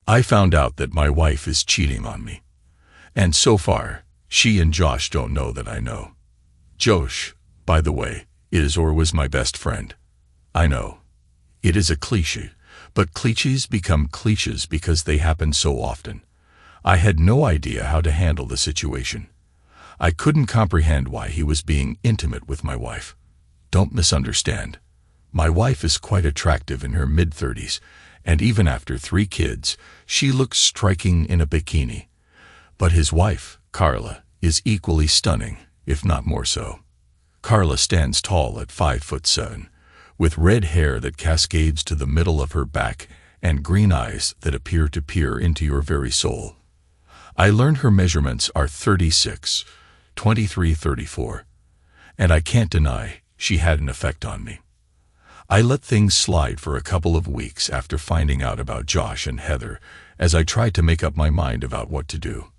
I found out that my wife is cheating on me. And so far, she and Josh don't know that I know. Josh, by the way, is or was my best friend. I know. It is a cliché, but clichés become clichés because they happen so often. I had no idea how to handle the situation. I couldn't comprehend why he was being intimate with my wife. Don't misunderstand. My wife is quite attractive in her mid-30s, and even after 3 kids, she looks striking in a bikini. But his wife, Carla, is equally stunning, if not more so. Carla stands tall at 5'7", with red hair that cascades to the middle of her back and green eyes that appear to peer into your very soul. I learned her measurements are 36, 23, 34, and I can't deny she had an effect on me. I let things slide for a couple of weeks after finding out about Josh and Heather as I tried to make up my mind about what to do.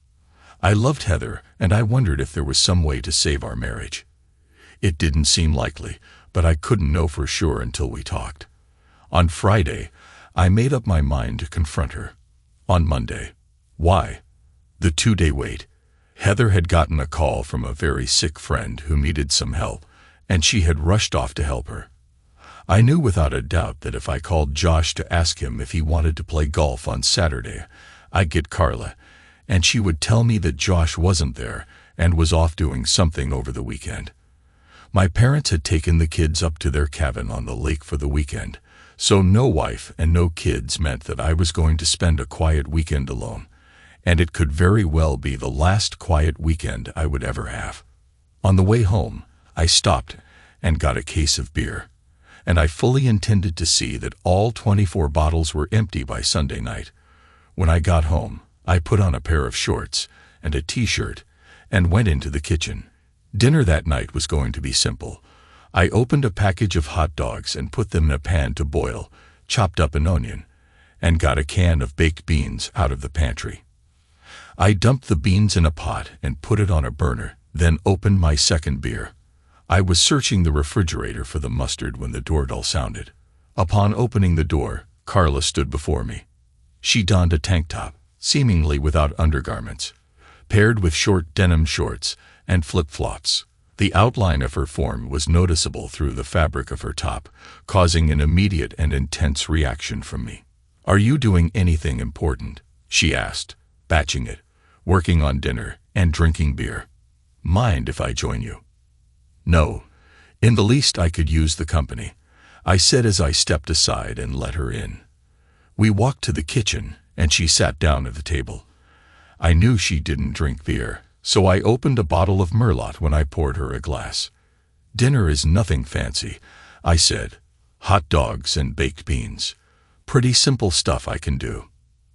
I loved Heather, and I wondered if there was some way to save our marriage. It didn't seem likely, but I couldn't know for sure until we talked. On Friday, I made up my mind to confront her. On Monday. Why? The 2-day wait. Heather had gotten a call from a very sick friend who needed some help, and she had rushed off to help her. I knew without a doubt that if I called Josh to ask him if he wanted to play golf on Saturday, I'd get Carla, and she would tell me that Josh wasn't there and was off doing something over the weekend. My parents had taken the kids up to their cabin on the lake for the weekend, so no wife and no kids meant that I was going to spend a quiet weekend alone, and it could very well be the last quiet weekend I would ever have. On the way home, I stopped and got a case of beer, and I fully intended to see that all 24 bottles were empty by Sunday night. When I got home, I put on a pair of shorts and a t-shirt and went into the kitchen. Dinner that night was going to be simple. I opened a package of hot dogs and put them in a pan to boil, chopped up an onion, and got a can of baked beans out of the pantry. I dumped the beans in a pot and put it on a burner, then opened my second beer. I was searching the refrigerator for the mustard when the doorbell sounded. Upon opening the door, Carla stood before me. She donned a tank top, seemingly without undergarments, paired with short denim shorts and flip-flops. The outline of her form was noticeable through the fabric of her top, causing an immediate and intense reaction from me. "Are you doing anything important?" she asked, batching it, working on dinner and drinking beer. "Mind if I join you?" "No. In the least I could use the company," I said as I stepped aside and let her in. We walked to the kitchen, and she sat down at the table. I knew she didn't drink beer, so I opened a bottle of Merlot when I poured her a glass. "Dinner is nothing fancy," I said. "Hot dogs and baked beans. Pretty simple stuff I can do."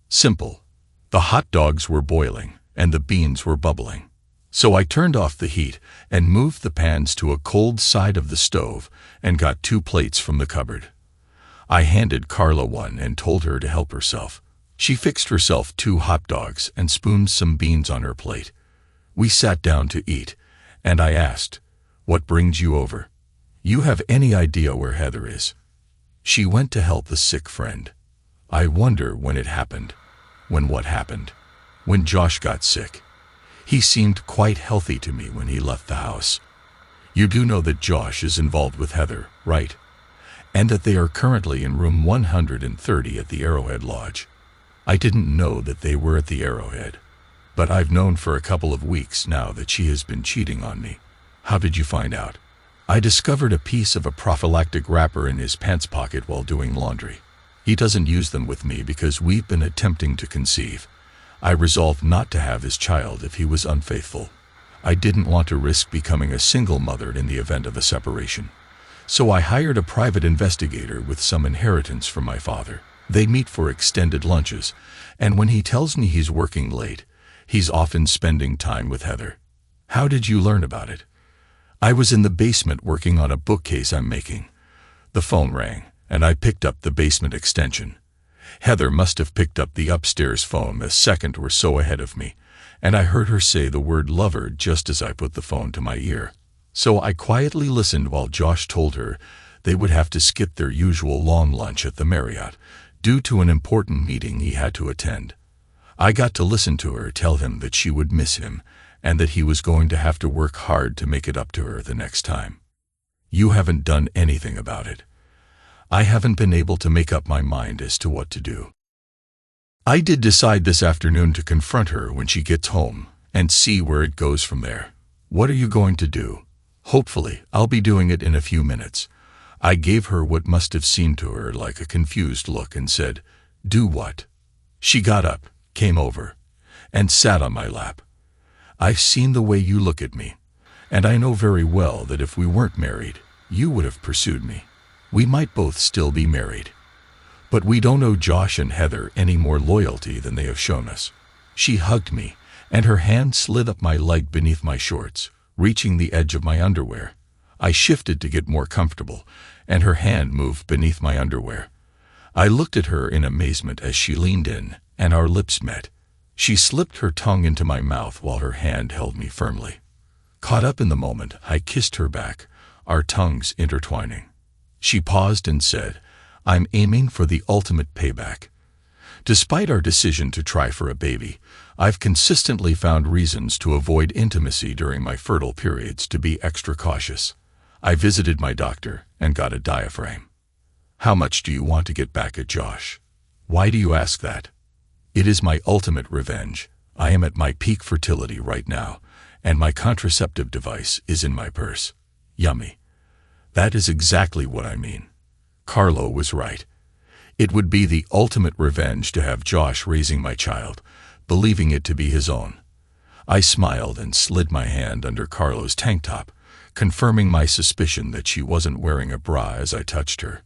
Simple. The hot dogs were boiling, and the beans were bubbling. So I turned off the heat and moved the pans to a cold side of the stove and got 2 plates from the cupboard. I handed Carla one and told her to help herself. She fixed herself 2 hot dogs and spooned some beans on her plate. We sat down to eat, and I asked, "What brings you over? You have any idea where Heather is?" "She went to help a sick friend." "I wonder when it happened." "When what happened?" "When Josh got sick. He seemed quite healthy to me when he left the house." "You do know that Josh is involved with Heather, right? And that they are currently in room 130 at the Arrowhead Lodge?" "I didn't know that they were at the Arrowhead, but I've known for a couple of weeks now that she has been cheating on me." "How did you find out?" "I discovered a piece of a prophylactic wrapper in his pants pocket while doing laundry. He doesn't use them with me because we've been attempting to conceive. I resolved not to have his child if he was unfaithful. I didn't want to risk becoming a single mother in the event of a separation. So I hired a private investigator with some inheritance from my father. They meet for extended lunches, and when he tells me he's working late, he's often spending time with Heather." "How did you learn about it?" "I was in the basement working on a bookcase I'm making. The phone rang, and I picked up the basement extension. Heather must have picked up the upstairs phone a second or so ahead of me, and I heard her say the word lover just as I put the phone to my ear. So I quietly listened while Josh told her they would have to skip their usual long lunch at the Marriott due to an important meeting he had to attend. I got to listen to her tell him that she would miss him and that he was going to have to work hard to make it up to her the next time. You haven't done anything about it. I haven't been able to make up my mind as to what to do. I did decide this afternoon to confront her when she gets home and see where it goes from there. What are you going to do? Hopefully, I'll be doing it in a few minutes. I gave her what must have seemed to her like a confused look and said, "Do what?" She got up, came over, and sat on my lap. I've seen the way you look at me, and I know very well that if we weren't married, you would have pursued me. We might both still be married. But we don't owe Josh and Heather any more loyalty than they have shown us. She hugged me, and her hand slid up my leg beneath my shorts, reaching the edge of my underwear. I shifted to get more comfortable, and her hand moved beneath my underwear. I looked at her in amazement as she leaned in, and our lips met. She slipped her tongue into my mouth while her hand held me firmly. Caught up in the moment, I kissed her back, our tongues intertwining. She paused and said, "I'm aiming for the ultimate payback." Despite our decision to try for a baby, I've consistently found reasons to avoid intimacy during my fertile periods to be extra cautious. I visited my doctor and got a diaphragm. How much do you want to get back at Josh? Why do you ask that? It is my ultimate revenge. I am at my peak fertility right now, and my contraceptive device is in my purse. Yummy. That is exactly what I mean. Carlo was right. It would be the ultimate revenge to have Josh raising my child, believing it to be his own. I smiled and slid my hand under Carlo's tank top, confirming my suspicion that she wasn't wearing a bra as I touched her.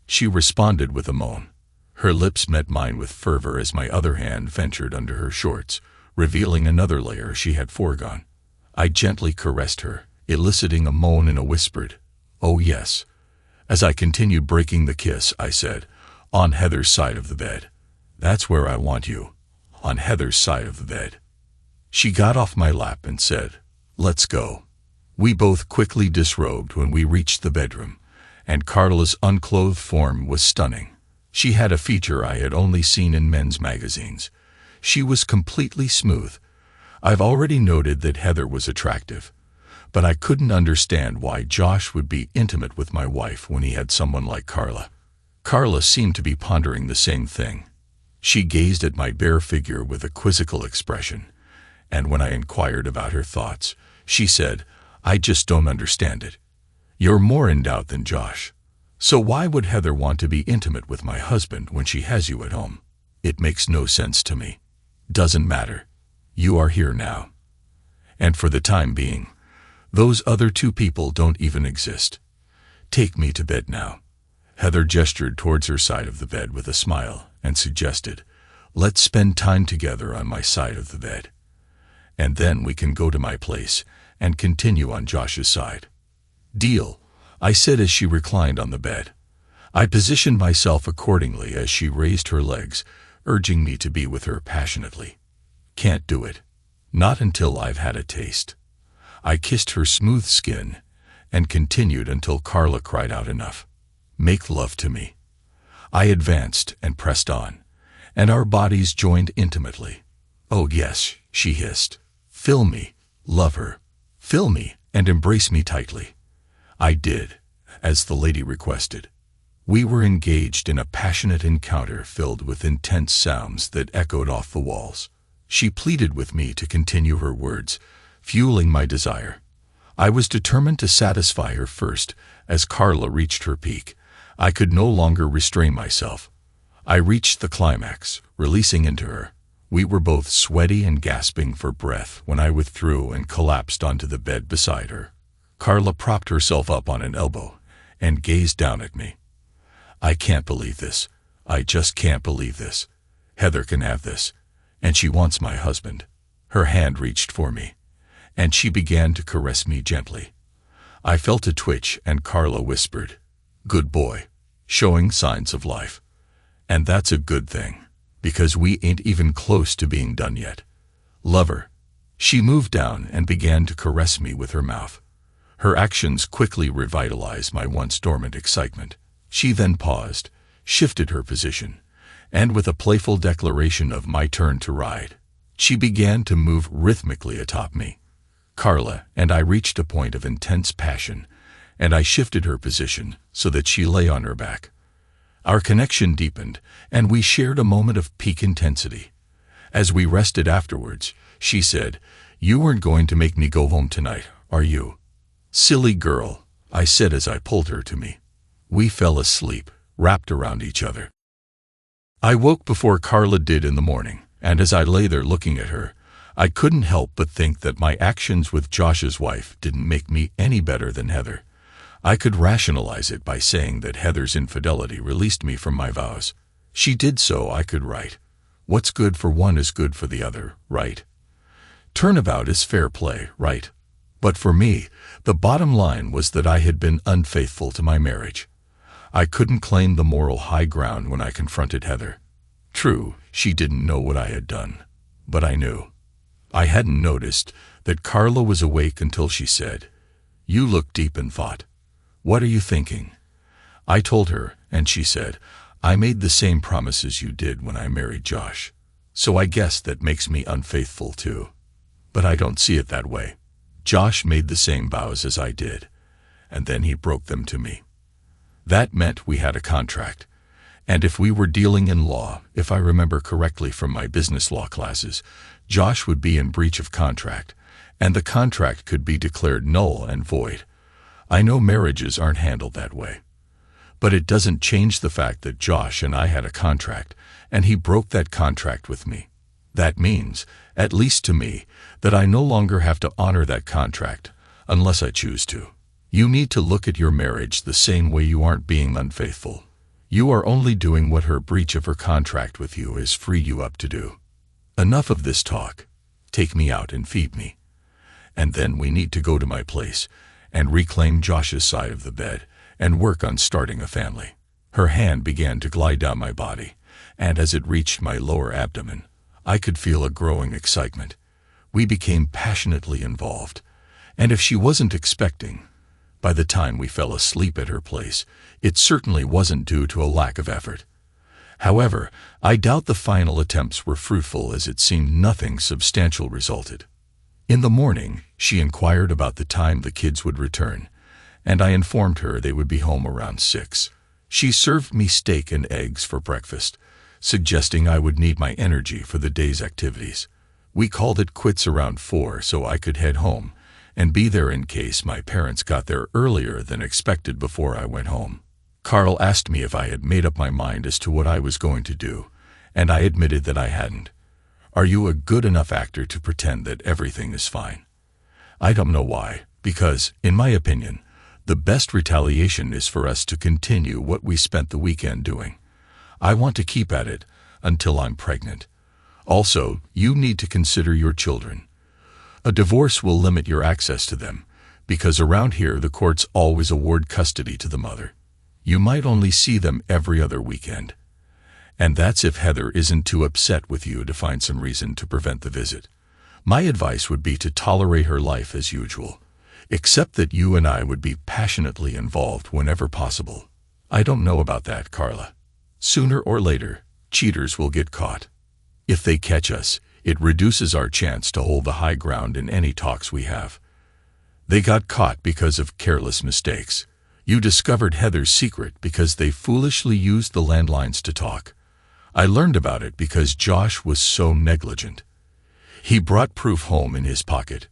She responded with a moan. Her lips met mine with fervor as my other hand ventured under her shorts, revealing another layer she had foregone. I gently caressed her, eliciting a moan and a whispered, "Oh yes." As I continued breaking the kiss, I said, "On Heather's side of the bed. That's where I want you. On Heather's side of the bed." She got off my lap and said, "Let's go." We both quickly disrobed when we reached the bedroom, and Carla's unclothed form was stunning. She had a feature I had only seen in men's magazines. She was completely smooth. I've already noted that Heather was attractive, but I couldn't understand why Josh would be intimate with my wife when he had someone like Carla. Carla seemed to be pondering the same thing. She gazed at my bare figure with a quizzical expression, and when I inquired about her thoughts, she said, "I just don't understand it. You're more in doubt than Josh. So why would Heather want to be intimate with my husband when she has you at home? It makes no sense to me. Doesn't matter. You are here now. And for the time being, those other two people don't even exist. Take me to bed now." Heather gestured towards her side of the bed with a smile and suggested, "Let's spend time together on my side of the bed. And then we can go to my place and continue on Josh's side." "Deal," I said as she reclined on the bed. I positioned myself accordingly as she raised her legs, urging me to be with her passionately. "Can't do it. Not until I've had a taste." I kissed her smooth skin and continued until Carla cried out enough. "Make love to me." I advanced and pressed on, and our bodies joined intimately. "Oh yes," she hissed. "Fill me, love her. Fill me and embrace me tightly." I did, as the lady requested. We were engaged in a passionate encounter filled with intense sounds that echoed off the walls. She pleaded with me to continue her words, fueling my desire. I was determined to satisfy her first. As Carla reached her peak, I could no longer restrain myself. I reached the climax, releasing into her. We were both sweaty and gasping for breath when I withdrew and collapsed onto the bed beside her. Carla propped herself up on an elbow and gazed down at me. "I can't believe this. I just can't believe this. Heather can have this, and she wants my husband." Her hand reached for me, and she began to caress me gently. I felt a twitch, and Carla whispered, "Good boy, showing signs of life." And that's a good thing, because we ain't even close to being done yet. "Lover." She moved down and began to caress me with her mouth. Her actions quickly revitalized my once dormant excitement. She then paused, shifted her position, And with a playful declaration of my turn to ride, she began to move rhythmically atop me. Carla and I reached a point of intense passion, and I shifted her position so that she lay on her back. Our connection deepened, and we shared a moment of peak intensity. As we rested afterwards, she said, "You weren't going to make me go home tonight, are you?" "Silly girl," I said as I pulled her to me. We fell asleep, wrapped around each other. I woke before Carla did in the morning, and as I lay there looking at her, I couldn't help but think that my actions with Josh's wife didn't make me any better than Heather. I could rationalize it by saying that Heather's infidelity released me from my vows. She did so I could write. What's good for one is good for the other, right? Turnabout is fair play, right? But for me, the bottom line was that I had been unfaithful to my marriage. I couldn't claim the moral high ground when I confronted Heather. True, she didn't know what I had done, but I knew. I hadn't noticed that Carla was awake until she said, "You look deep in thought. What are you thinking?" I told her, and she said, "I made the same promises you did when I married Josh. So I guess that makes me unfaithful too. But I don't see it that way. Josh made the same vows as I did, and then he broke them to me. That meant we had a contract. And if we were dealing in law, if I remember correctly from my business law classes, Josh would be in breach of contract, and the contract could be declared null and void. I know marriages aren't handled that way. But it doesn't change the fact that Josh and I had a contract, and he broke that contract with me. That means, at least to me, that I no longer have to honor that contract, unless I choose to. You need to look at your marriage the same way you aren't being unfaithful. You are only doing what her breach of her contract with you has freed you up to do. Enough of this talk. Take me out and feed me. And then we need to go to my place and reclaim Josh's side of the bed and work on starting a family." Her hand began to glide down my body, and as it reached my lower abdomen, I could feel a growing excitement. We became passionately involved, and if she wasn't expecting, by the time we fell asleep at her place, it certainly wasn't due to a lack of effort. However, I doubt the final attempts were fruitful, as it seemed nothing substantial resulted. In the morning, she inquired about the time the kids would return, and I informed her they would be home around 6. She served me steak and eggs for breakfast, suggesting I would need my energy for the day's activities. We called it quits around 4 so I could head home and be there in case my parents got there earlier than expected before I went home. Carl asked me if I had made up my mind as to what I was going to do, and I admitted that I hadn't. "Are you a good enough actor to pretend that everything is fine?" I don't know why, because, in my opinion, the best retaliation is for us to continue what we spent the weekend doing. I want to keep at it until I'm pregnant. Also, you need to consider your children. A divorce will limit your access to them, because around here the courts always award custody to the mother. You might only see them every other weekend. And that's if Heather isn't too upset with you to find some reason to prevent the visit. My advice would be to tolerate her life as usual, except that you and I would be passionately involved whenever possible. I don't know about that, Carla. Sooner or later, cheaters will get caught. If they catch us, it reduces our chance to hold the high ground in any talks we have. They got caught because of careless mistakes. You discovered Heather's secret because they foolishly used the landlines to talk. I learned about it because Josh was so negligent. He brought proof home in his pocket.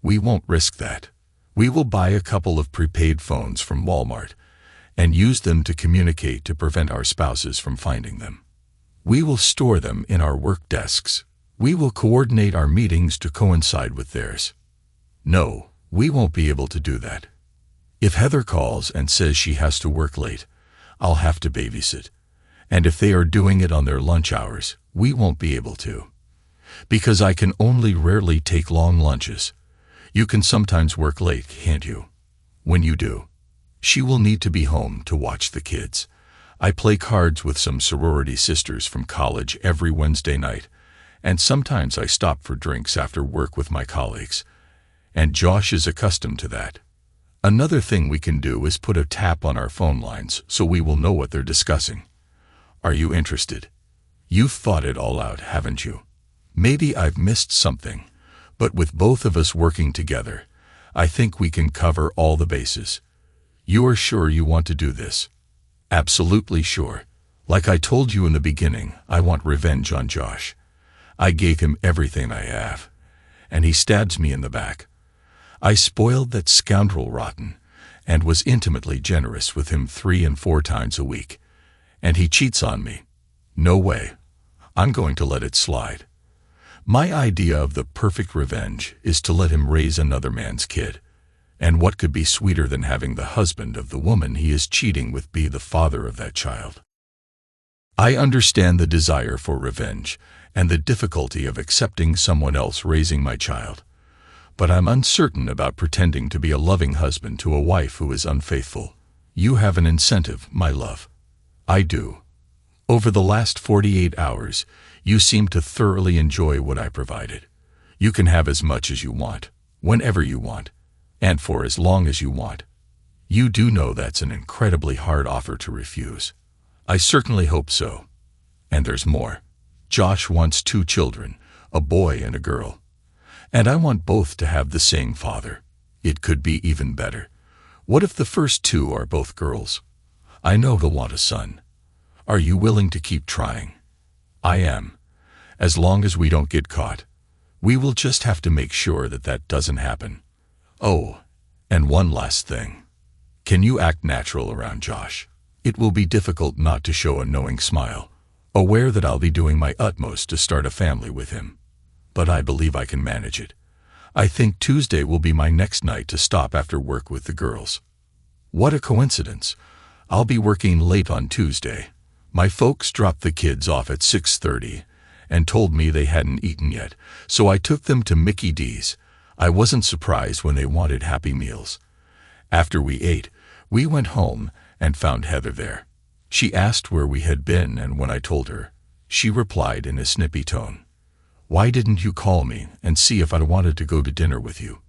We won't risk that. We will buy a couple of prepaid phones from Walmart and use them to communicate to prevent our spouses from finding them. We will store them in our work desks. We will coordinate our meetings to coincide with theirs. No, we won't be able to do that. If Heather calls and says she has to work late, I'll have to babysit. And if they are doing it on their lunch hours, we won't be able to. Because I can only rarely take long lunches. You can sometimes work late, can't you? When you do, she will need to be home to watch the kids. I play cards with some sorority sisters from college every Wednesday night, and sometimes I stop for drinks after work with my colleagues. And Josh is accustomed to that. Another thing we can do is put a tap on our phone lines so we will know what they're discussing. Are you interested? You've thought it all out, haven't you? Maybe I've missed something, but with both of us working together, I think we can cover all the bases. You are sure you want to do this? Absolutely sure. Like I told you in the beginning, I want revenge on Josh. I gave him everything I have, and he stabs me in the back. I spoiled that scoundrel rotten, and was intimately generous with him 3 and 4 times a week. And he cheats on me. No way. I'm going to let it slide. My idea of the perfect revenge is to let him raise another man's kid. And what could be sweeter than having the husband of the woman he is cheating with be the father of that child? I understand the desire for revenge and the difficulty of accepting someone else raising my child. But I'm uncertain about pretending to be a loving husband to a wife who is unfaithful. You have an incentive, my love. I do. Over the last 48 hours, you seem to thoroughly enjoy what I provided. You can have as much as you want, whenever you want, and for as long as you want. You do know that's an incredibly hard offer to refuse. I certainly hope so. And there's more. Josh wants 2 children, a boy and a girl. And I want both to have the same father. It could be even better. What if the first 2 are both girls? I know he'll want a son. Are you willing to keep trying? I am. As long as we don't get caught. We will just have to make sure that that doesn't happen. Oh, and one last thing. Can you act natural around Josh? It will be difficult not to show a knowing smile, aware that I'll be doing my utmost to start a family with him. But I believe I can manage it. I think Tuesday will be my next night to stop after work with the girls. What a coincidence. I'll be working late on Tuesday. My folks dropped the kids off at 6:30 and told me they hadn't eaten yet, so I took them to Mickey D's. I wasn't surprised when they wanted Happy Meals. After we ate, we went home and found Heather there. She asked where we had been, and when I told her, she replied in a snippy tone, "Why didn't you call me and see if I wanted to go to dinner with you?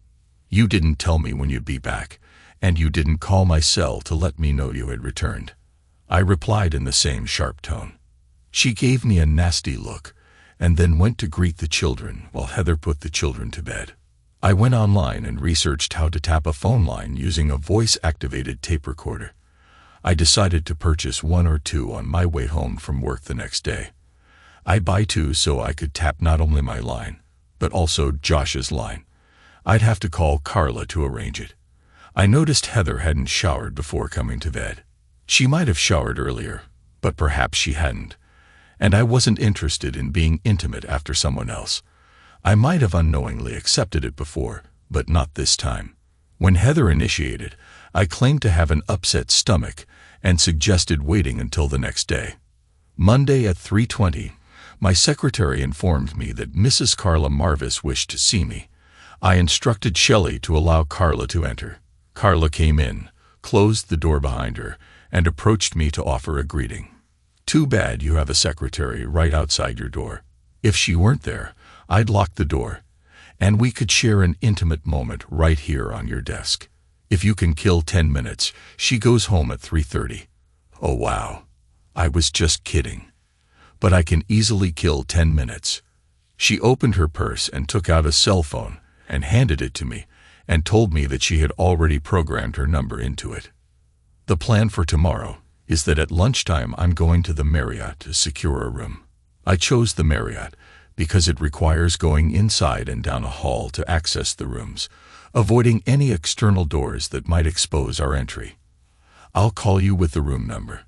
You didn't tell me when you'd be back, and you didn't call my cell to let me know you had returned." I replied in the same sharp tone. She gave me a nasty look and then went to greet the children while Heather put the children to bed. I went online and researched how to tap a phone line using a voice-activated tape recorder. I decided to purchase 1 or 2 on my way home from work the next day. I buy 2 so I could tap not only my line, but also Josh's line. I'd have to call Carla to arrange it. I noticed Heather hadn't showered before coming to bed. She might have showered earlier, but perhaps she hadn't. And I wasn't interested in being intimate after someone else. I might have unknowingly accepted it before, but not this time. When Heather initiated, I claimed to have an upset stomach and suggested waiting until the next day. Monday at 3:20, my secretary informed me that Mrs. Carla Marvis wished to see me. I instructed Shelley to allow Carla to enter. Carla came in, closed the door behind her, and approached me to offer a greeting. "Too bad you have a secretary right outside your door. If she weren't there, I'd lock the door, and we could share an intimate moment right here on your desk. If you can kill 10 minutes, she goes home at 3:30. Oh wow, I was just kidding. But I can easily kill 10 minutes. She opened her purse and took out a cell phone and handed it to me and told me that she had already programmed her number into it. The plan for tomorrow is that at lunchtime I'm going to the Marriott to secure a room. I chose the Marriott because it requires going inside and down a hall to access the rooms, avoiding any external doors that might expose our entry. I'll call you with the room number.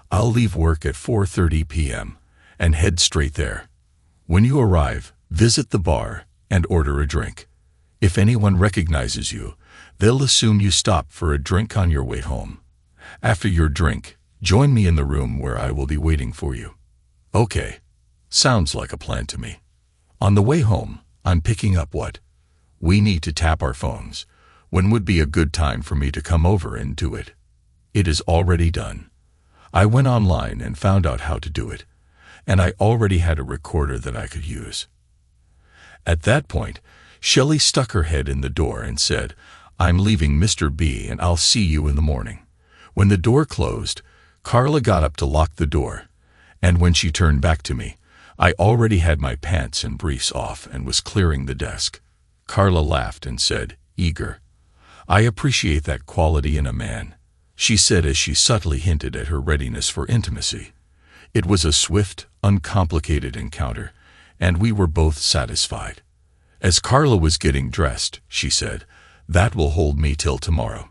I'll leave work at 4:30 p.m. and head straight there. When you arrive, visit the bar and order a drink. If anyone recognizes you, they'll assume you stopped for a drink on your way home. After your drink, join me in the room where I will be waiting for you. Okay, sounds like a plan to me. On the way home, I'm picking up what? We need to tap our phones. When would be a good time for me to come over and do it? It is already done. I went online and found out how to do it, and I already had a recorder that I could use. At that point, Shelley stuck her head in the door and said, "I'm leaving Mr. B and I'll see you in the morning." When the door closed, Carla got up to lock the door, And when she turned back to me, I already had my pants and briefs off and was clearing the desk. Carla laughed and said, eager, "I appreciate that quality in a man," she said as she subtly hinted at her readiness for intimacy. It was a swift, uncomplicated encounter, and we were both satisfied. As Carla was getting dressed, she said, "That will hold me till tomorrow.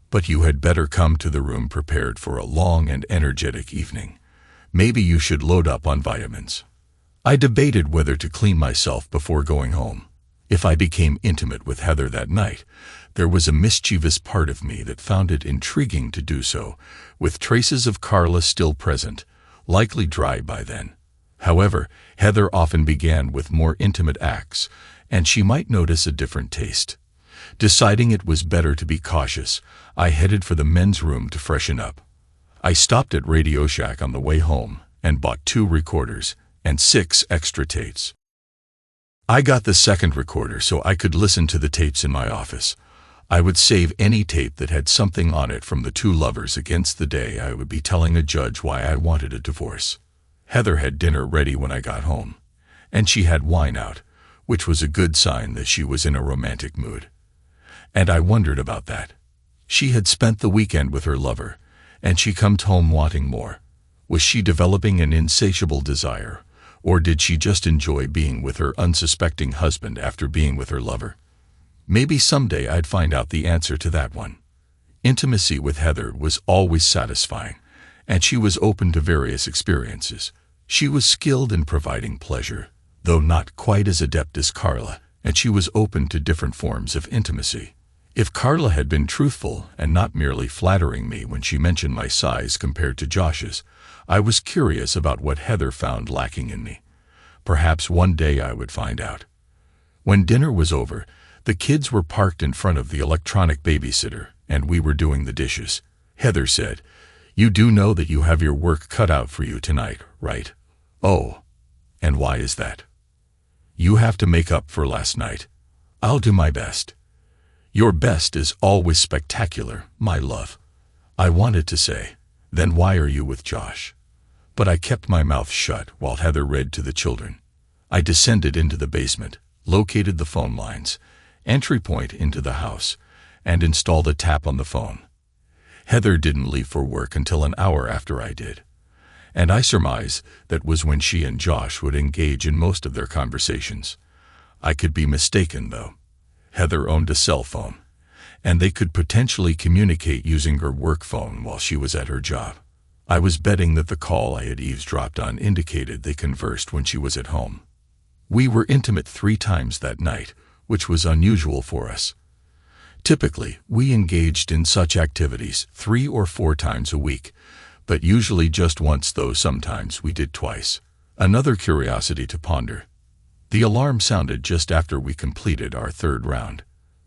But you had better come to the room prepared for a long and energetic evening. Maybe you should load up on vitamins." I debated whether to clean myself before going home. If I became intimate with Heather that night, there was a mischievous part of me that found it intriguing to do so, with traces of Carla still present, likely dry by then. However, Heather often began with more intimate acts, and she might notice a different taste. Deciding it was better to be cautious, I headed for the men's room to freshen up. I stopped at Radio Shack on the way home and bought 2 recorders and 6 extra tapes. I got the second recorder so I could listen to the tapes in my office. I would save any tape that had something on it from the 2 lovers against the day I would be telling a judge why I wanted a divorce. Heather had dinner ready when I got home, and she had wine out, which was a good sign that she was in a romantic mood. And I wondered about that. She had spent the weekend with her lover, and she comes home wanting more. Was she developing an insatiable desire, or did she just enjoy being with her unsuspecting husband after being with her lover? Maybe someday I'd find out the answer to that one. Intimacy with Heather was always satisfying, and she was open to various experiences. She was skilled in providing pleasure, though not quite as adept as Carla, and she was open to different forms of intimacy. If Carla had been truthful and not merely flattering me when she mentioned my size compared to Josh's, I was curious about what Heather found lacking in me. Perhaps one day I would find out. When dinner was over, the kids were parked in front of the electronic babysitter, and we were doing the dishes. Heather said, "You do know that you have your work cut out for you tonight, right?" "Oh, and why is that?" "You have to make up for last night." "I'll do my best." "Your best is always spectacular, my love." I wanted to say, "Then why are you with Josh?" But I kept my mouth shut while Heather read to the children. I descended into the basement, located the phone lines, entry point into the house, and installed a tap on the phone. Heather didn't leave for work until an hour after I did, and I surmise that was when she and Josh would engage in most of their conversations. I could be mistaken, though. Heather owned a cell phone, and they could potentially communicate using her work phone while she was at her job. I was betting that the call I had eavesdropped on indicated they conversed when she was at home. We were intimate 3 times that night, which was unusual for us. Typically, we engaged in such activities 3 or 4 times a week, but usually just once, though sometimes we did twice. Another curiosity to ponder. The alarm sounded just after we completed our 3rd round.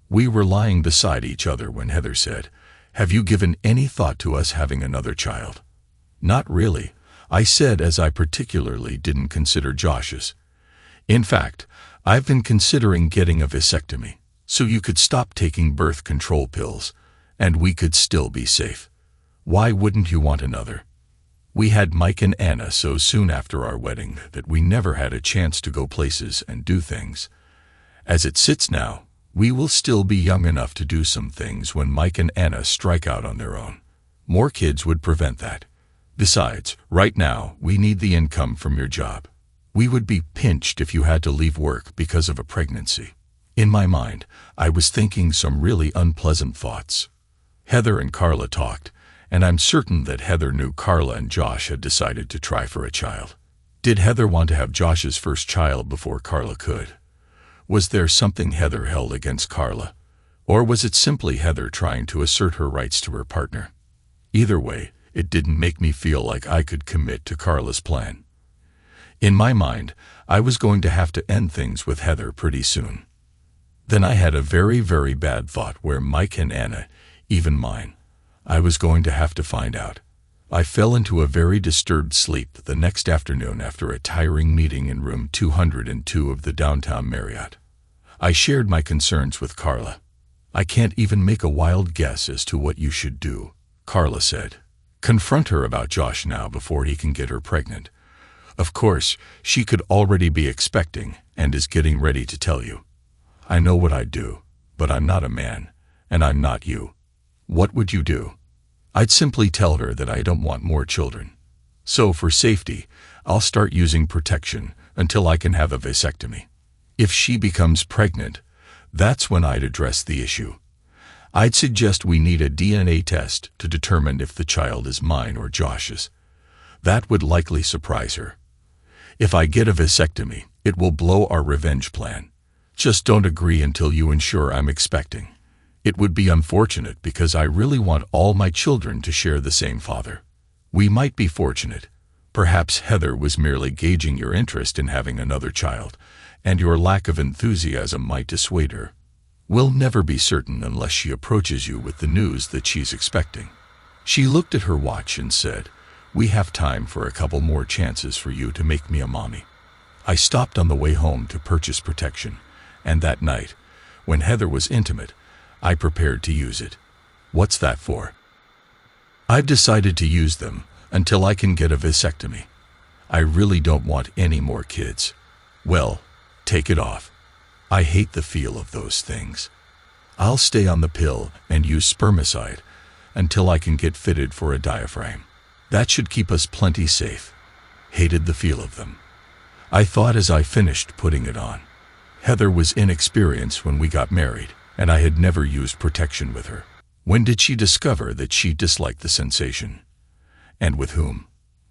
We were lying beside each other when Heather said, "Have you given any thought to us having another child?" "Not really," I said, as I particularly didn't consider Josh's. "In fact, I've been considering getting a vasectomy, so you could stop taking birth control pills, and we could still be safe. Why wouldn't you want another?" We had Mike and Anna so soon after our wedding that we never had a chance to go places and do things. As it sits now, we will still be young enough to do some things when Mike and Anna strike out on their own. More kids would prevent that. Besides, right now, we need the income from your job. We would be pinched if you had to leave work because of a pregnancy. In my mind, I was thinking some really unpleasant thoughts. Heather and Carla talked, and I'm certain that Heather knew Carla and Josh had decided to try for a child. Did Heather want to have Josh's first child before Carla could? Was there something Heather held against Carla? Or was it simply Heather trying to assert her rights to her partner? Either way, it didn't make me feel like I could commit to Carla's plan. In my mind, I was going to have to end things with Heather pretty soon. Then I had a very, very bad thought where Mike and Anna, even mine. I was going to have to find out. I fell into a very disturbed sleep the next afternoon after a tiring meeting in room 202 of the downtown Marriott. I shared my concerns with Carla. "I can't even make a wild guess as to what you should do," Carla said. "Confront her about Josh now before he can get her pregnant, Of course, she could already be expecting and is getting ready to tell you. I know what I'd do, but I'm not a man, and I'm not you. What would you do? I'd simply tell her that I don't want more children. So for safety, I'll start using protection until I can have a vasectomy. If she becomes pregnant, that's when I'd address the issue. I'd suggest we need a DNA test to determine if the child is mine or Josh's. That would likely surprise her. If I get a vasectomy, it will blow our revenge plan. Just don't agree until you ensure I'm expecting. It would be unfortunate because I really want all my children to share the same father. We might be fortunate. Perhaps Heather was merely gauging your interest in having another child, and your lack of enthusiasm might dissuade her. We'll never be certain unless she approaches you with the news that she's expecting. She looked at her watch and said, "We have time for a couple more chances for you to make me a mommy." I stopped on the way home to purchase protection, and that night, when Heather was intimate, I prepared to use it. What's that for? I've decided to use them until I can get a vasectomy. I really don't want any more kids. Well, take it off. I hate the feel of those things. I'll stay on the pill and use spermicide until I can get fitted for a diaphragm. That should keep us plenty safe. Hated the feel of them. I thought as I finished putting it on. Heather was inexperienced when we got married, and I had never used protection with her. When did she discover that she disliked the sensation? And with whom?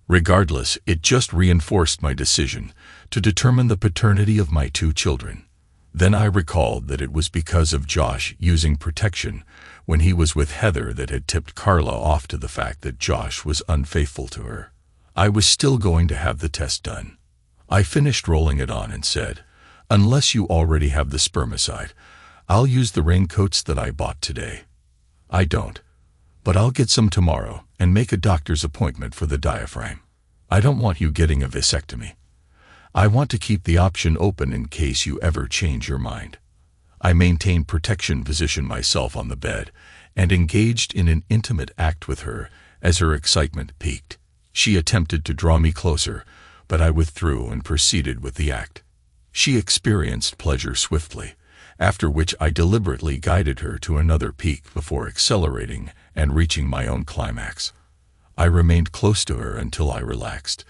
Regardless, it just reinforced my decision to determine the paternity of my 2 children. Then I recalled that it was because of Josh using protection when he was with Heather that had tipped Carla off to the fact that Josh was unfaithful to her. I was still going to have the test done. I finished rolling it on and said, "Unless you already have the spermicide, I'll use the raincoats that I bought today." I don't, but I'll get some tomorrow and make a doctor's appointment for the diaphragm. I don't want you getting a vasectomy. I want to keep the option open in case you ever change your mind. I maintained protection position myself on the bed and engaged in an intimate act with her as her excitement peaked. She attempted to draw me closer, but I withdrew and proceeded with the act. She experienced pleasure swiftly, after which I deliberately guided her to another peak before accelerating and reaching my own climax. I remained close to her until I relaxed,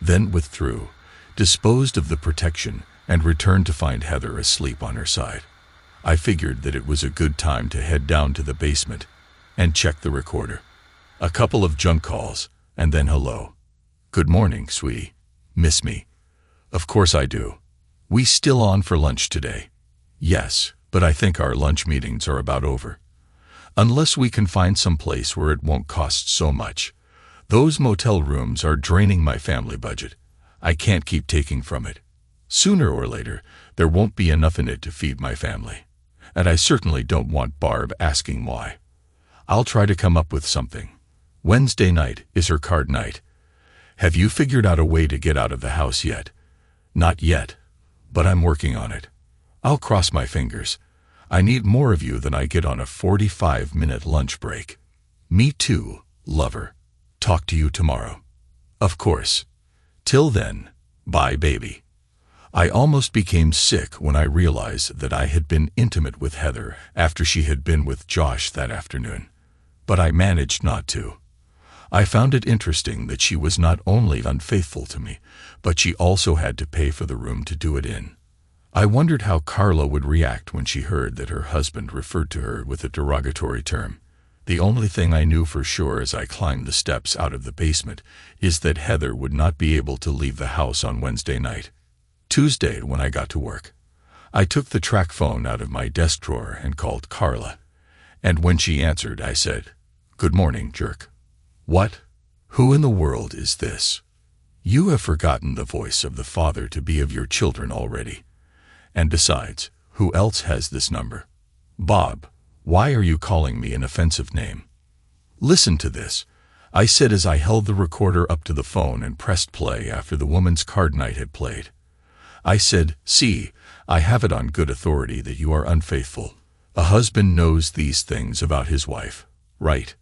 then withdrew, disposed of the protection, and returned to find Heather asleep on her side. I figured that it was a good time to head down to the basement and check the recorder. A couple of junk calls, and then hello. "Good morning, sweetie. Miss me?" "Of course I do. We still on for lunch today?" "Yes, but I think our lunch meetings are about over. Unless we can find some place where it won't cost so much. Those motel rooms are draining my family budget. I can't keep taking from it. Sooner or later, there won't be enough in it to feed my family. And I certainly don't want Barb asking why. I'll try to come up with something. Wednesday night is her card night. Have you figured out a way to get out of the house yet?" "Not yet, but I'm working on it. I'll cross my fingers. I need more of you than I get on a 45-minute lunch break." "Me too, lover. Talk to you tomorrow." "Of course. Till then, bye, baby." I almost became sick when I realized that I had been intimate with Heather after she had been with Josh that afternoon. But I managed not to. I found it interesting that she was not only unfaithful to me, but she also had to pay for the room to do it in. I wondered how Carla would react when she heard that her husband referred to her with a derogatory term. The only thing I knew for sure as I climbed the steps out of the basement is that Heather would not be able to leave the house on Wednesday night. Tuesday, when I got to work, I took the track phone out of my desk drawer and called Carla. And when she answered, I said, "Good morning, jerk." "What? Who in the world is this?" "You have forgotten the voice of the father-to-be of your children already. And besides, who else has this number?" "Bob, why are you calling me an offensive name?" "Listen to this," I said as I held the recorder up to the phone and pressed play after the woman's card night had played. I said, "See, I have it on good authority that you are unfaithful. A husband knows these things about his wife, right?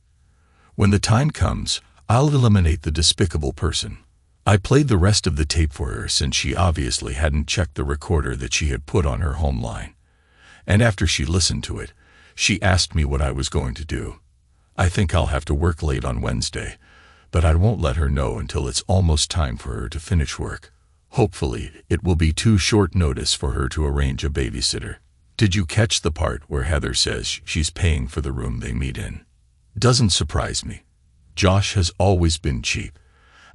When the time comes, I'll eliminate the despicable person. I played the rest of the tape for her since she obviously hadn't checked the recorder that she had put on her home line. And after she listened to it, she asked me what I was going to do. I think I'll have to work late on Wednesday, but I won't let her know until it's almost time for her to finish work. Hopefully, it will be too short notice for her to arrange a babysitter. Did you catch the part where Heather says she's paying for the room they meet in? Doesn't surprise me. Josh has always been cheap.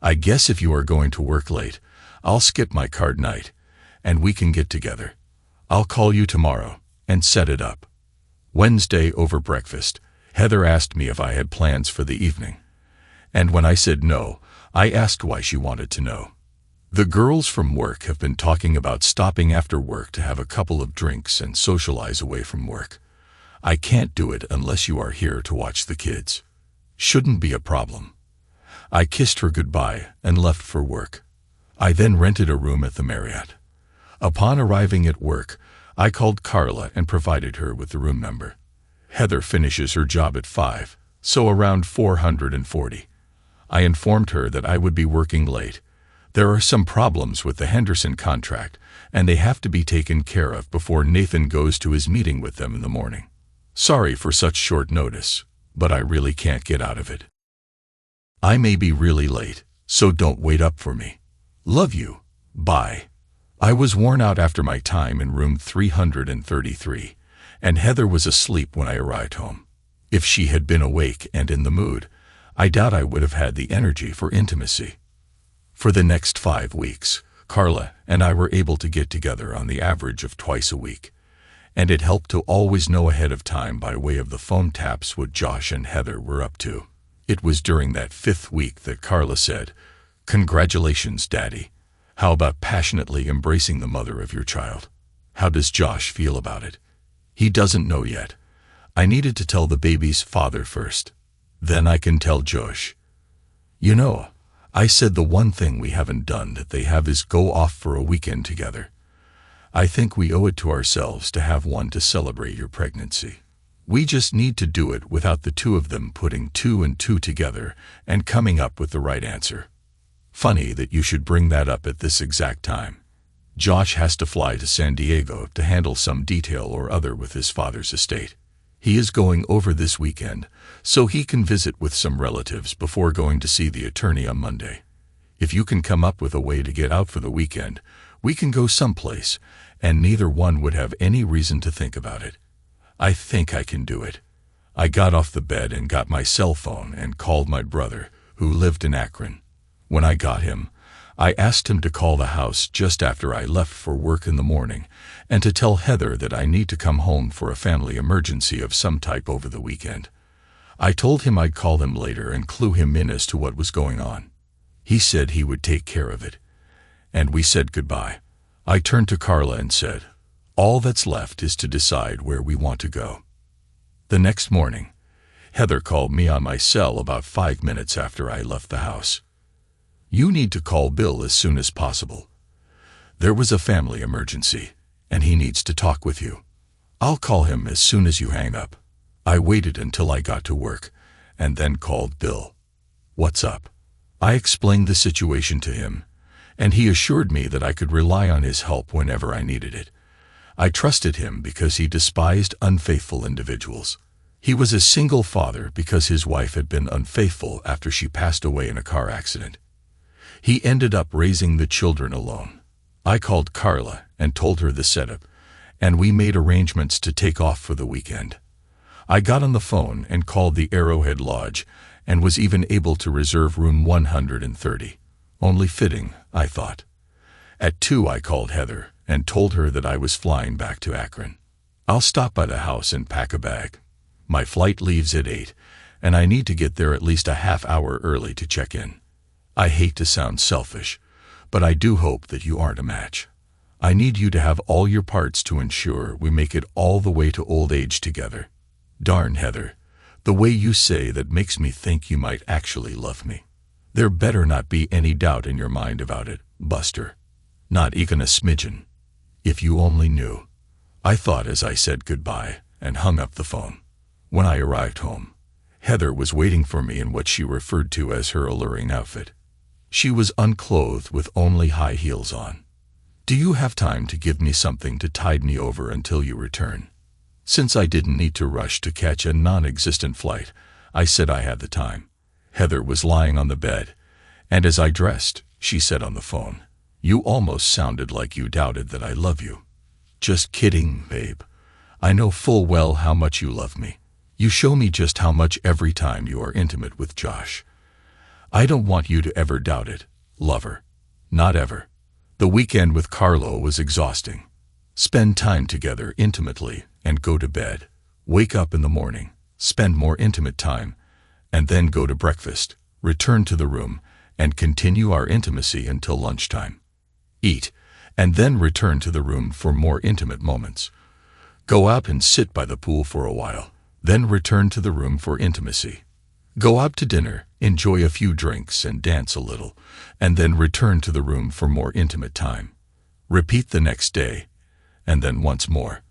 I guess if you are going to work late, I'll skip my card night, and we can get together. I'll call you tomorrow and set it up. Wednesday over breakfast, Heather asked me if I had plans for the evening. And when I said no, I asked why she wanted to know. The girls from work have been talking about stopping after work to have a couple of drinks and socialize away from work. I can't do it unless you are here to watch the kids. Shouldn't be a problem. I kissed her goodbye and left for work. I then rented a room at the Marriott. Upon arriving at work, I called Carla and provided her with the room number. Heather finishes her job at 5, so around 440. I informed her that I would be working late. There are some problems with the Henderson contract, and they have to be taken care of before Nathan goes to his meeting with them in the morning. Sorry for such short notice, but I really can't get out of it. I may be really late, so don't wait up for me. Love you. Bye. I was worn out after my time in room 333, and Heather was asleep when I arrived home. If she had been awake and in the mood, I doubt I would have had the energy for intimacy. For the next 5 weeks, Carla and I were able to get together on the average of twice a week, and it helped to always know ahead of time by way of the phone taps what Josh and Heather were up to. It was during that 5th week that Carla said, "Congratulations, Daddy. How about passionately embracing the mother of your child? How does Josh feel about it?" "He doesn't know yet. I needed to tell the baby's father first. Then I can tell Josh. You know, I said the one thing we haven't done that they have is go off for a weekend together. I think we owe it to ourselves to have one to celebrate your pregnancy. We just need to do it without the two of them putting 2 and 2 together and coming up with the right answer. Funny that you should bring that up at this exact time. Josh has to fly to San Diego to handle some detail or other with his father's estate. He is going over this weekend, so he can visit with some relatives before going to see the attorney on Monday. If you can come up with a way to get out for the weekend, we can go someplace, and neither one would have any reason to think about it. I think I can do it." I got off the bed and got my cell phone and called my brother, who lived in Akron. When I got him, I asked him to call the house just after I left for work in the morning and to tell Heather that I need to come home for a family emergency of some type over the weekend. I told him I'd call him later and clue him in as to what was going on. He said he would take care of it, and we said goodbye. I turned to Carla and said, "All that's left is to decide where we want to go." The next morning, Heather called me on my cell about 5 minutes after I left the house. "You need to call Bill as soon as possible. There was a family emergency, and he needs to talk with you. I'll call him as soon as you hang up." I waited until I got to work, and then called Bill. "What's up?" I explained the situation to him, and he assured me that I could rely on his help whenever I needed it. I trusted him because he despised unfaithful individuals. He was a single father because his wife had been unfaithful after she passed away in a car accident. He ended up raising the children alone. I called Carla and told her the setup, and we made arrangements to take off for the weekend. I got on the phone and called the Arrowhead Lodge and was even able to reserve room 130. Only fitting, I thought. At 2 I called Heather and told her that I was flying back to Akron. "I'll stop by the house and pack a bag. My flight leaves at 8, and I need to get there at least a half hour early to check in. I hate to sound selfish, but I do hope that you aren't a match. I need you to have all your parts to ensure we make it all the way to old age together. Darn, Heather, the way you say that makes me think you might actually love me. There better not be any doubt in your mind about it, Buster. Not even a smidgen. If you only knew." I thought as I said goodbye and hung up the phone. When I arrived home, Heather was waiting for me in what she referred to as her alluring outfit. She was unclothed with only high heels on. "Do you have time to give me something to tide me over until you return?" Since I didn't need to rush to catch a non-existent flight, I said I had the time. Heather was lying on the bed, and as I dressed, she said on the phone, "You almost sounded like you doubted that I love you." "Just kidding, babe. I know full well how much you love me. You show me just how much every time you are intimate with Josh. I don't want you to ever doubt it, lover. Not ever." The weekend with Carlo was exhausting. Spend time together intimately and go to bed. Wake up in the morning, spend more intimate time, and then go to breakfast, return to the room, and continue our intimacy until lunchtime. Eat, and then return to the room for more intimate moments. Go out and sit by the pool for a while, then return to the room for intimacy. Go out to dinner, enjoy a few drinks and dance a little, and then return to the room for more intimate time. Repeat the next day, and then once more.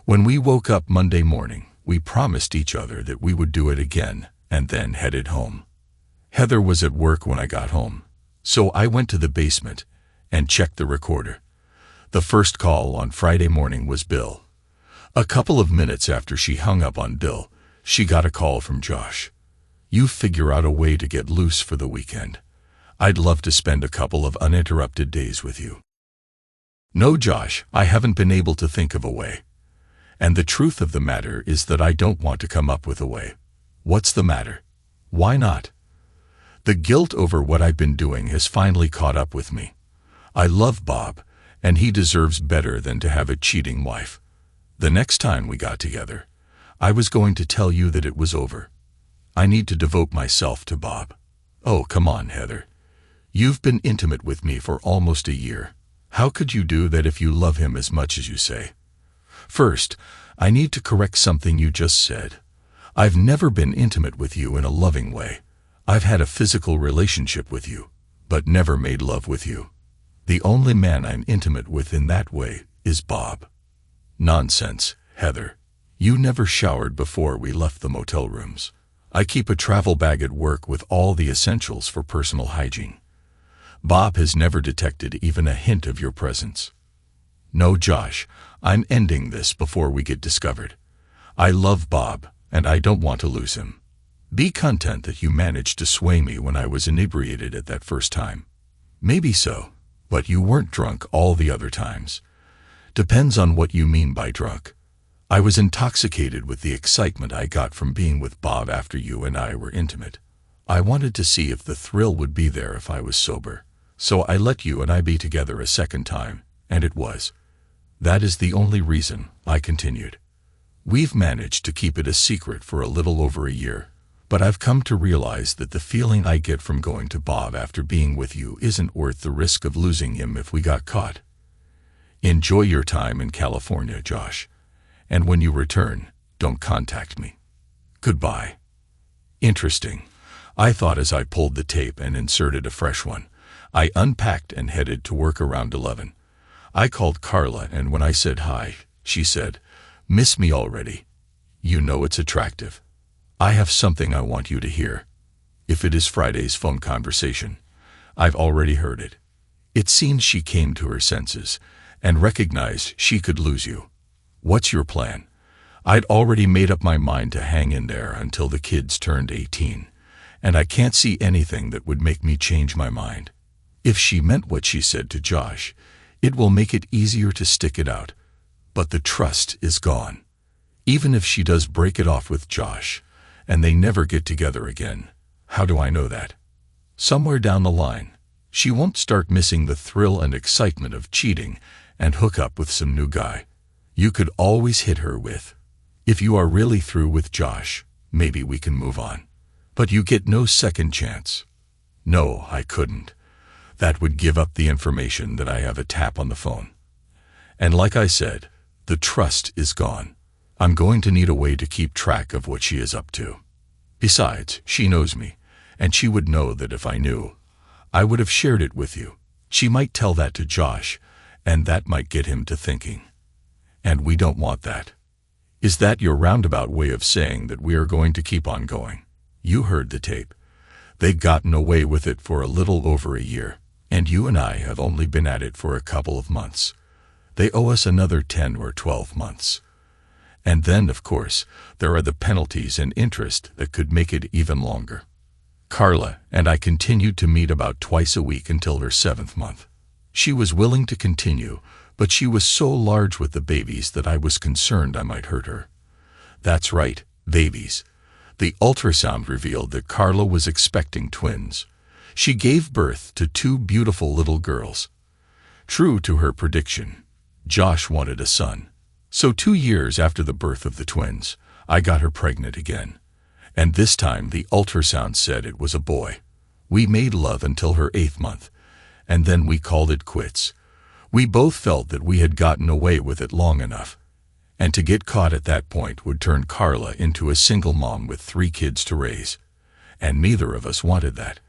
When we woke up Monday morning, we promised each other that we would do it again, and then headed home. Heather was at work when I got home, so I went to the basement and checked the recorder. The first call on Friday morning was Bill. A couple of minutes after she hung up on Bill, she got a call from Josh. "You figure out a way to get loose for the weekend. I'd love to spend a couple of uninterrupted days with you." "No, Josh, I haven't been able to think of a way. And the truth of the matter is that I don't want to come up with a way." "What's the matter? Why not?" "The guilt over what I've been doing has finally caught up with me. I love Bob, and he deserves better than to have a cheating wife. The next time we got together, I was going to tell you that it was over. I need to devote myself to Bob." "Oh, come on, Heather. You've been intimate with me for almost a year. How could you do that if you love him as much as you say?" "First, I need to correct something you just said. I've never been intimate with you in a loving way. I've had a physical relationship with you, but never made love with you. The only man I'm intimate with in that way is Bob." "Nonsense, Heather. You never showered before we left the motel rooms. I keep a travel bag at work with all the essentials for personal hygiene. Bob has never detected even a hint of your presence." "No, Josh, I'm ending this before we get discovered. I love Bob, and I don't want to lose him. Be content that you managed to sway me when I was inebriated at that first time. Maybe so, but you weren't drunk all the other times. Depends on what you mean by drunk. I was intoxicated with the excitement I got from being with Bob after you and I were intimate. I wanted to see if the thrill would be there if I was sober, so I let you and I be together a second time, and it was. That is the only reason," I continued. "We've managed to keep it a secret for a little over a year, but I've come to realize that the feeling I get from going to Bob after being with you isn't worth the risk of losing him if we got caught. Enjoy your time in California, Josh, and when you return, don't contact me. Goodbye." Interesting, I thought as I pulled the tape and inserted a fresh one. I unpacked and headed to work around 11. I called Carla, and when I said hi, she said, "Miss me already? You know it's attractive. I have something I want you to hear. If it is Friday's phone conversation, I've already heard it." It seems she came to her senses and recognized she could lose you. "What's your plan?" I'd already made up my mind to hang in there until the kids turned 18, and I can't see anything that would make me change my mind. If she meant what she said to Josh, it will make it easier to stick it out. But the trust is gone. Even if she does break it off with Josh, and they never get together again, how do I know that? Somewhere down the line, she won't start missing the thrill and excitement of cheating and hook up with some new guy. You could always hit her with, "If you are really through with Josh, maybe we can move on. But you get no second chance." No, I couldn't. That would give up the information that I have a tap on the phone. And like I said, the trust is gone. I'm going to need a way to keep track of what she is up to. Besides, she knows me, and she would know that if I knew, I would have shared it with you. She might tell that to Josh, and that might get him to thinking. And we don't want that. Is that your roundabout way of saying that we are going to keep on going? You heard the tape. They'd gotten away with it for a little over a year, and you and I have only been at it for a couple of months. They owe us another 10 or 12 months. And then, of course, there are the penalties and interest that could make it even longer. Carla and I continued to meet about twice a week until her 7th month. She was willing to continue, but she was so large with the babies that I was concerned I might hurt her. That's right, babies. The ultrasound revealed that Carla was expecting twins. She gave birth to 2 beautiful little girls. True to her prediction, Josh wanted a son. So 2 years after the birth of the twins, I got her pregnant again. And this time the ultrasound said it was a boy. We made love until her 8th month, and then we called it quits. We both felt that we had gotten away with it long enough, and to get caught at that point would turn Carla into a single mom with 3 kids to raise. And neither of us wanted that.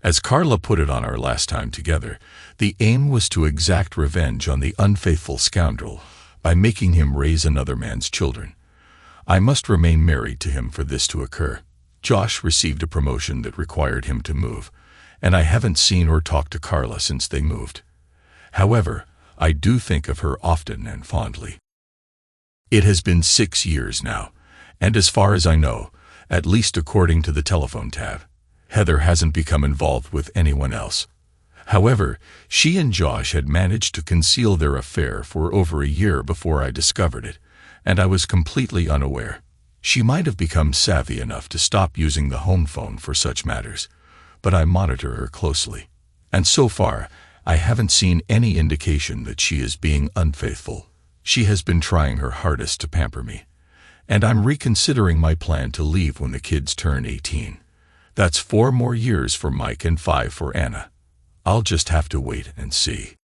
As Carla put it on our last time together, the aim was to exact revenge on the unfaithful scoundrel by making him raise another man's children. I must remain married to him for this to occur. Josh received a promotion that required him to move, and I haven't seen or talked to Carla since they moved. However, I do think of her often and fondly. It has been 6 years now, and as far as I know, at least according to the telephone tab, Heather hasn't become involved with anyone else. However, she and Josh had managed to conceal their affair for over a year before I discovered it, and I was completely unaware. She might have become savvy enough to stop using the home phone for such matters, but I monitor her closely, and so far, I haven't seen any indication that she is being unfaithful. She has been trying her hardest to pamper me, and I'm reconsidering my plan to leave when the kids turn 18. That's 4 more years for Mike and 5 for Anna. I'll just have to wait and see.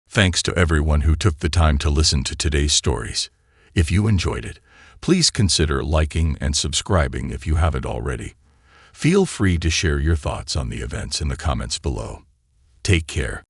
Thanks to everyone who took the time to listen to today's stories. If you enjoyed it, please consider liking and subscribing if you haven't already. Feel free to share your thoughts on the events in the comments below. Take care.